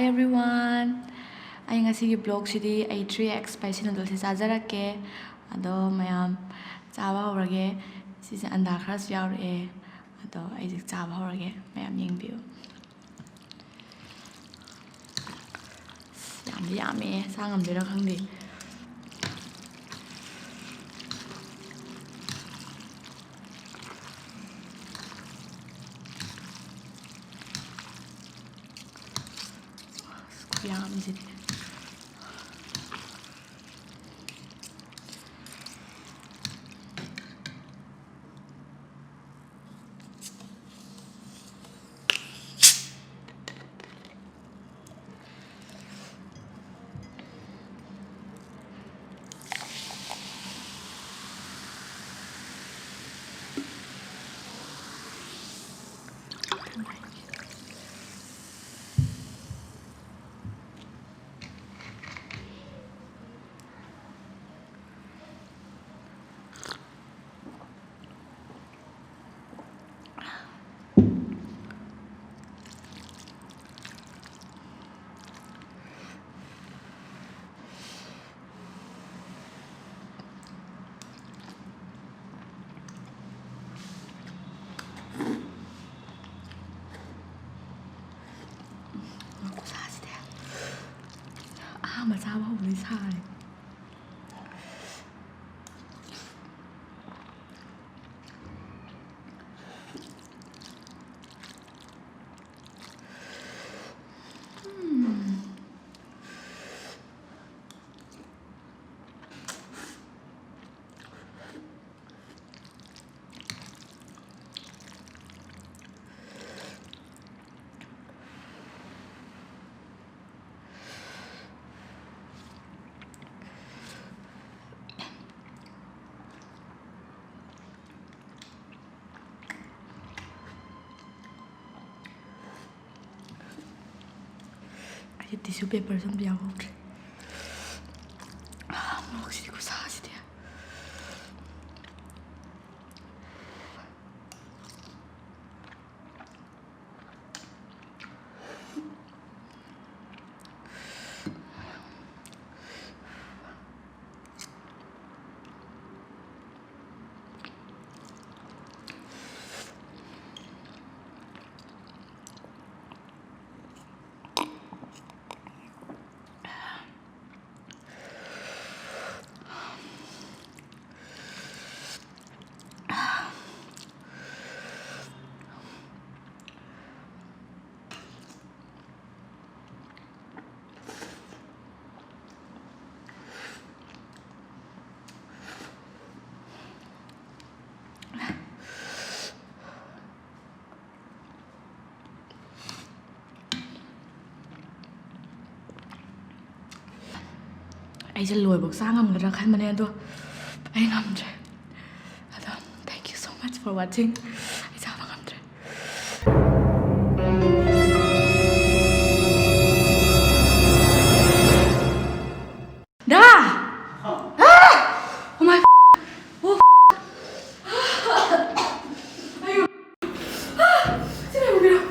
Hi everyone! ꯑꯩ ꯉꯁꯤꯒꯤ ꯕ꯭ꯂꯣꯒꯁꯤꯗꯤ ꯑꯩ 3x ꯁ꯭ꯄꯥꯏꯁꯤ ꯅꯨꯗꯜꯁꯤ ꯆꯥꯖꯔꯛꯀꯦ ꯑꯗꯣ ꯃꯌꯥꯝ ꯆꯥꯕ ꯍꯧꯔꯒꯦ. ꯁꯤꯁꯦ ꯑꯟꯗꯥ ꯈꯔꯁꯨ ꯌꯥꯎꯔꯛꯑꯦ ꯑꯗꯣ ꯑꯩꯁꯦ ꯆꯥꯕ ꯍꯧꯔꯒꯦ. ꯃꯌꯥꯝ ꯌꯦꯡꯕꯤꯌꯨ. ꯌꯥꯝꯗꯤ ꯌꯥꯝꯃꯦ, ꯆꯥ ꯉꯝꯗꯣꯏꯔꯥ ꯈꯪꯗꯦ. ꯌꯥꯝꯁꯤꯗꯤ ꯑꯍꯥꯟꯕ ꯆꯥꯕ ꯍꯧꯕꯗꯤ ꯁꯥꯔꯦ. ꯇꯤꯁꯨ ꯄꯦꯄꯔꯁꯨ ꯑꯝꯇ ꯌꯥꯎꯍꯧꯗ꯭ꯔꯦ. ꯃꯣꯔꯣꯛꯁꯤꯗꯤ ꯈꯨꯠꯁꯥꯁꯤꯗꯤ. ꯑꯩꯁꯦ ꯂꯣꯏꯕꯧ ꯆꯥ ꯉꯝꯒꯗ꯭ꯔꯥ ꯈꯟꯕꯅꯦ ꯑꯗꯣ ꯑꯩ ꯉꯝꯗ꯭ꯔꯦ. ꯑꯗꯣ thank you so much for watching. ꯑꯩ ꯆꯥꯕ ꯉꯝꯗ꯭ꯔꯦ. ꯗꯥ! Oh my oh ayo. Sini aku bilang.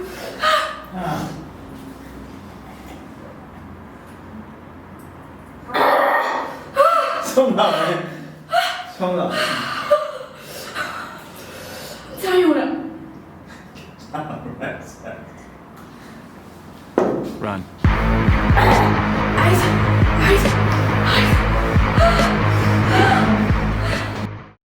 Xong rồi. Xong rồi. Sao gjorde jag? Run.